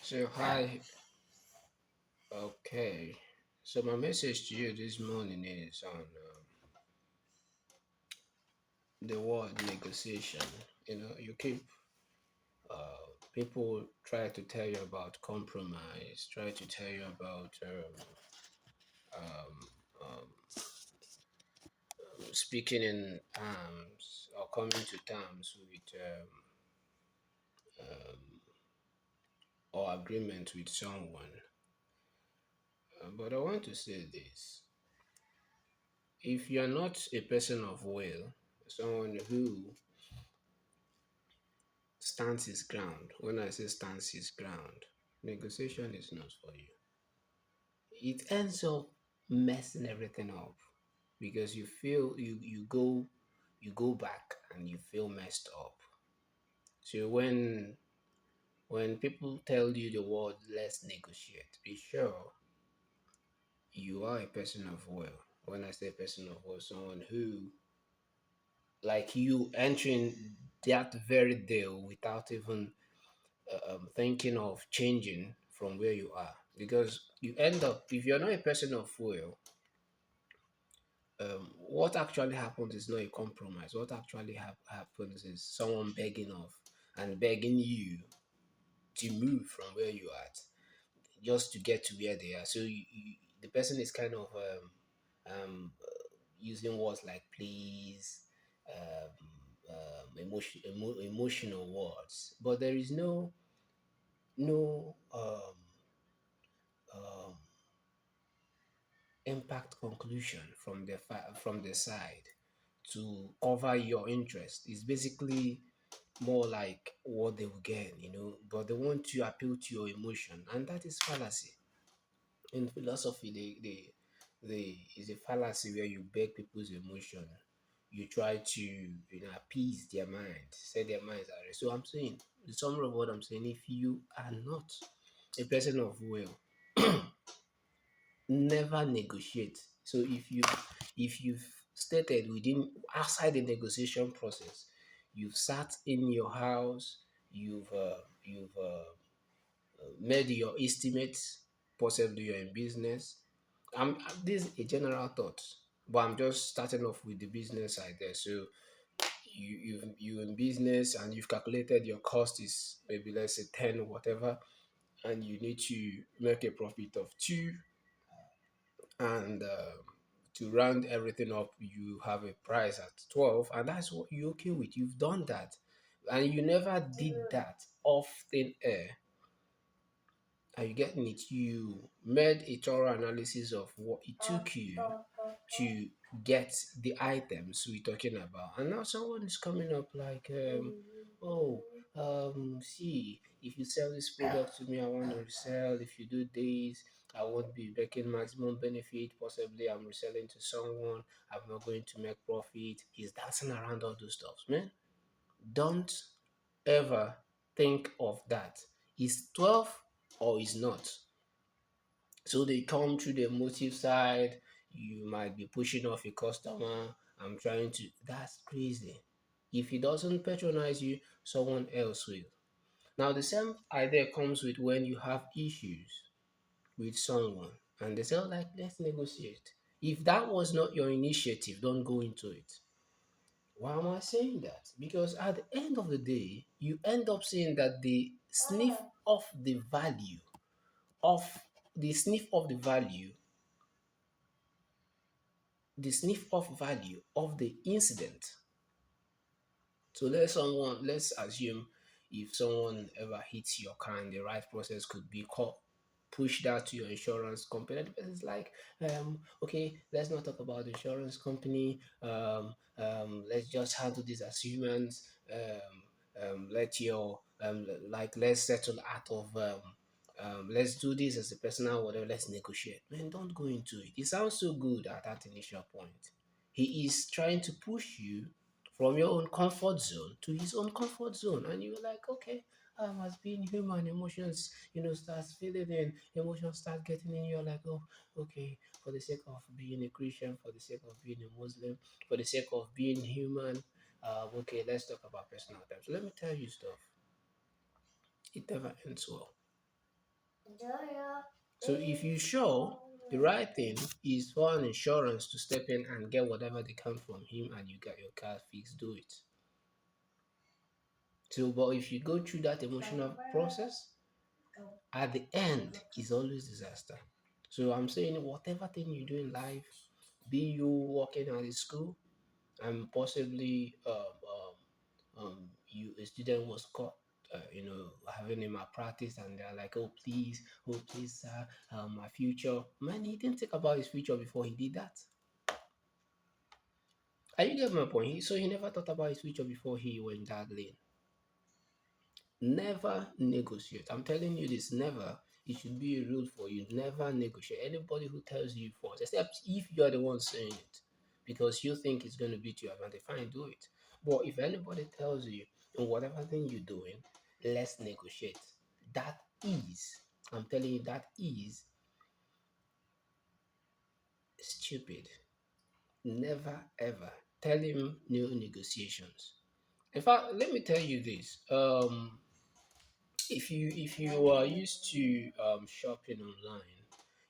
So, hi. Okay. So, my message to you this morning is on the word negotiation. You keep people try to tell you about compromise, try to tell you about um, um, speaking in terms or coming to terms with or agreement with someone. But I want to say this: if you are not a person of will, someone who stands his ground. When I say stands his ground, negotiation is not for you. It ends up messing everything up because you feel you go back and you feel messed up. So when people tell you the word let's negotiate, be sure you are a person of will. When I say person of will, someone who like you entering that very deal without even thinking of changing from where you are because you end up if you're not a person of will, what actually happens is not a compromise. What actually happens is someone begging off and begging you to move from where you are at just to get to where they are. So the person is kind of using words like please, emotional words, but there is no um, impact conclusion from from the side to cover your interest. It's basically more like what they will get, but they want to appeal to your emotion, and that is fallacy. In philosophy, they is a fallacy where you beg people's emotion. You try to appease their mind, set their minds at rest. So I'm saying the summary of what I'm saying: if you are not a person of will, never negotiate. So if you've stated within outside the negotiation process, you've sat in your house, you've made your estimates, possibly you're in business. This is a general thought, but I'm just starting off with the business side there. So you in business and you've calculated your cost is maybe let's say 10 or whatever, and you need to make a profit of 2, and to round everything up you have a price at 12, and that's what you're okay with. You've done that and you never did that off thin air. Are you getting it? You made a thorough analysis of what it took you to get the items we're talking about, and now someone is coming up like, oh, see, if you sell this product to me, I want to resell. If you do this, I won't be making maximum benefit. Possibly, I'm reselling to someone. I'm not going to make profit. He's dancing around all those stuff, man. Don't ever think of that. Is 12 or is not? So they come through the emotive side. You might be pushing off a customer. I'm trying to. That's crazy. If he doesn't patronize you, someone else will. Now, the same idea comes with when you have issues with someone and they say, oh, like, let's negotiate. If that was not your initiative, don't go into it. Why am I saying that? Because at the end of the day, you end up saying that of the sniff of the value the sniff off value of the incident. So let's assume if someone ever hits your car and the right process could be called, push that to your insurance company. And the person's like, okay, let's not talk about the insurance company. Let's just handle this as humans. Let's settle out of let's do this as a personal whatever, let's negotiate. Man, don't go into it. It sounds so good at that initial point. He is trying to push you from your own comfort zone to his own comfort zone. And you're like, okay, as being human, emotions, starts feeling in, emotions start getting in. You're like, oh, okay, for the sake of being a Christian, for the sake of being a Muslim, for the sake of being human, okay, let's talk about personal time. So let me tell you stuff. It never ends well. So if you sure the right thing is for an insurance to step in and get whatever they can from him and you get your car fixed, do it. So, but if you go through that emotional process, at the end is always disaster. So I'm saying whatever thing you do in life, be you working at a school and possibly you a student was caught having a malpractice and they're like, oh please sir, my future. Man, he didn't think about his future before he did that. Are you get my point? So he never thought about his future before he went that lane. Never negotiate. I'm telling you this, never. It should be a rule for you. Never negotiate. Anybody who tells you false, except if you're the one saying it, because you think it's going to be to your advantage, fine, do it. But if anybody tells you in whatever thing you're doing, let's negotiate. That is, I'm telling you, that is stupid. Never ever tell him no negotiations. In fact, let me tell you this. If you are used to shopping online,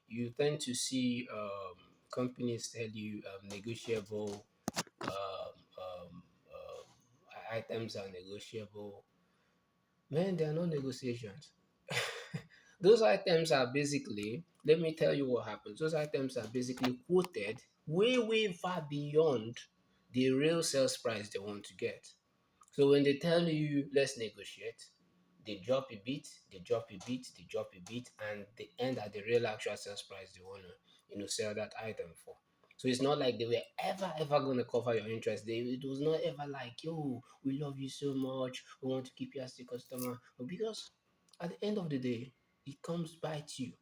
you tend to see companies tell you negotiable items are negotiable. Man, there are no negotiations. Those items are basically, let me tell you what happens. Those items are basically quoted way far beyond the real sales price they want to get. So when they tell you let's negotiate, they drop a bit, they drop a bit, they drop a bit, and they end at the real actual sales price they wanna, sell that item for. So it's not like they were ever gonna cover your interest. It was not ever like, yo, we love you so much, we want to keep you as a customer. But because at the end of the day, it comes back to you.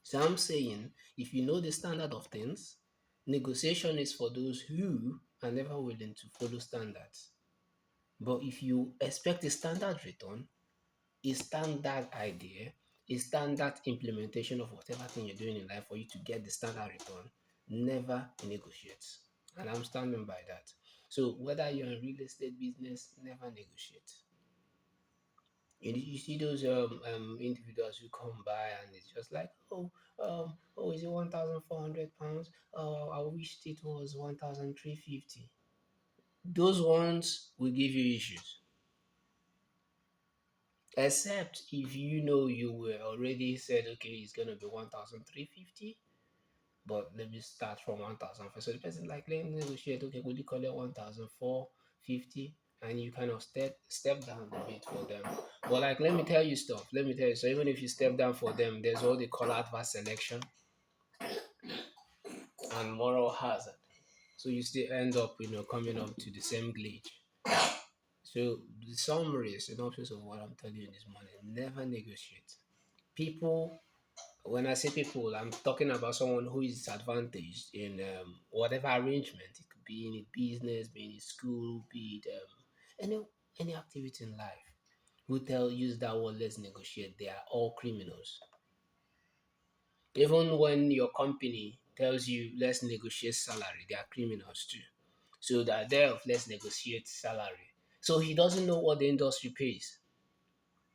So I'm saying if you know the standard of things, negotiation is for those who are never willing to follow standards. But if you expect a standard return, a standard idea, a standard implementation of whatever thing you're doing in life for you to get the standard return, never negotiate. And I'm standing by that. So whether you're in real estate business, never negotiate. You see those individuals who come by and it's just like, oh, is it £1,400? Oh, I wished it was 1,350. Those ones will give you issues. Except if you know you were already said, okay, it's gonna be 1,350, but let me start from 1,000 first. So the person like, let me negotiate, okay, will you call it 1,450? And you kind of step down a bit for them. But like let me tell you stuff. Let me tell you. So even if you step down for them, there's what they call adverse selection and moral hazard. So you still end up, coming up to the same glitch. So the summary, synopsis of what I'm telling you this morning, never negotiate. People, when I say people, I'm talking about someone who is disadvantaged in whatever arrangement. It could be in a business, be in a school, be it any activity in life. Who tell use that word let's negotiate? They are all criminals. Even when your company tells you let's negotiate salary, they are criminals too. So that there of let's negotiate salary. So he doesn't know what the industry pays.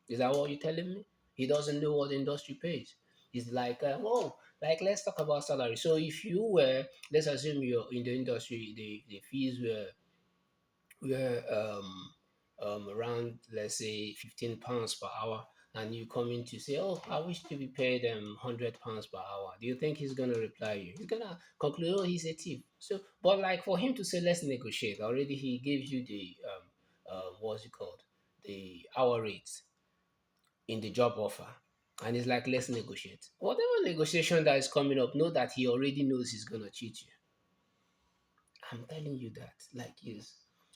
Is that what you're telling me? He doesn't know what the industry pays. He's like, oh, like let's talk about salary. So if you were, let's assume you're in the industry, the fees were around, let's say, £15 per hour, and you come in to say, oh, I wish to be paid £100 per hour. Do you think he's gonna reply you? He's gonna conclude, oh, he's a thief. So, but like for him to say, let's negotiate, already he gives you the what's it called, the hour rates in the job offer. And it's like, let's negotiate. Whatever negotiation that is coming up, know that he already knows he's gonna cheat you. I'm telling you that. Like, yes,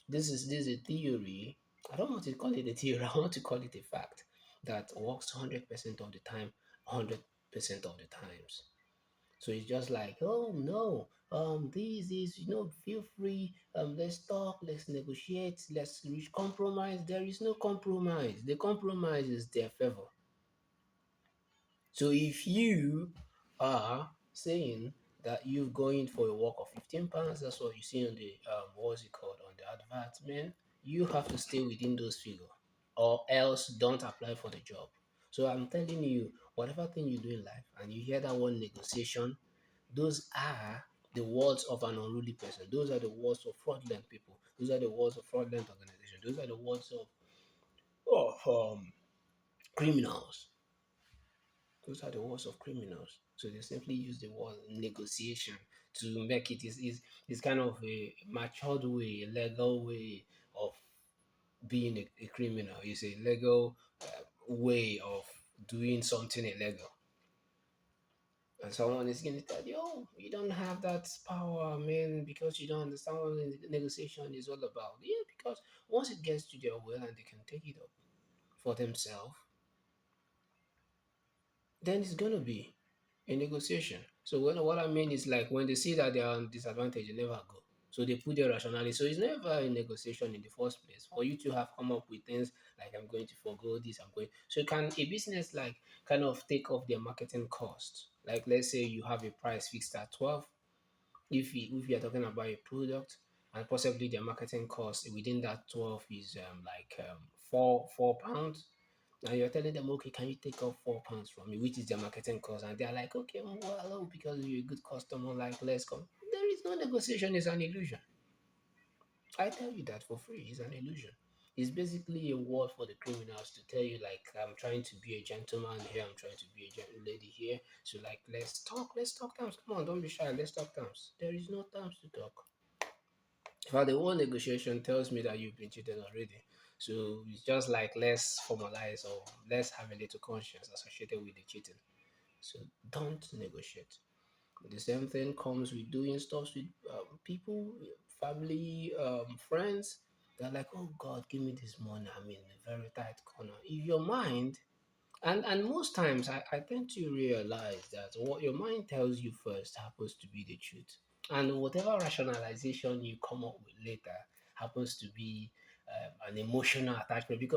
this is a theory. I don't want to call it a theory, I want to call it a fact that works 100% of the time, 100% of the times. So it's just like, oh no, this is, feel free, let's talk, let's negotiate, let's reach compromise. There is no compromise. The compromise is their favor. So if you are saying that you're going for a work of £15, that's what you see on the what's it called on the advertisement, you have to stay within those figures, or else don't apply for the job. So I'm telling you, whatever thing you do in life and you hear that one negotiation, those are the words of an unruly person. Those are the words of fraudulent people. Those are the words of fraudulent organizations. Those are the words of criminals. Those are the words of criminals. So they simply use the word negotiation to make is kind of a matured way, a legal way of being a criminal. It's a legal way of doing something illegal. And someone is going to tell you, oh, you don't have that power, man, because you don't understand what negotiation is all about. Yeah, because once it gets to their will and they can take it up for themselves, then it's going to be a negotiation. So what I mean is like when they see that they are on disadvantage, they never go. So they put their rationality. So it's never a negotiation in the first place. For you to have come up with things like I'm going to forgo this, I'm going. So can a business like kind of take off their marketing cost? Like let's say you have a price fixed at 12. If you are talking about a product and possibly their marketing cost within that 12 is £4. Now you're telling them, okay, can you take off £4 from me, which is their marketing cost? And they're like, okay, well, oh, because you're a good customer, like, let's come. There is no negotiation, it's an illusion. I tell you that for free, it's an illusion. It's basically a word for the criminals to tell you, like, I'm trying to be a gentleman here, I'm trying to be a gentle lady here. So, like, let's talk terms. Come on, don't be shy, let's talk terms. There is no terms to talk. But the whole negotiation tells me that you've been cheated already. So it's just like let's formalize or let's have a little conscience associated with the cheating. So don't negotiate. The same thing comes with doing stuff with people, family, friends. They're like, oh God, give me this money. I'm in a very tight corner. If your mind and most times, I tend to realize that what your mind tells you first happens to be the truth. And whatever rationalization you come up with later happens to be an emotional attachment because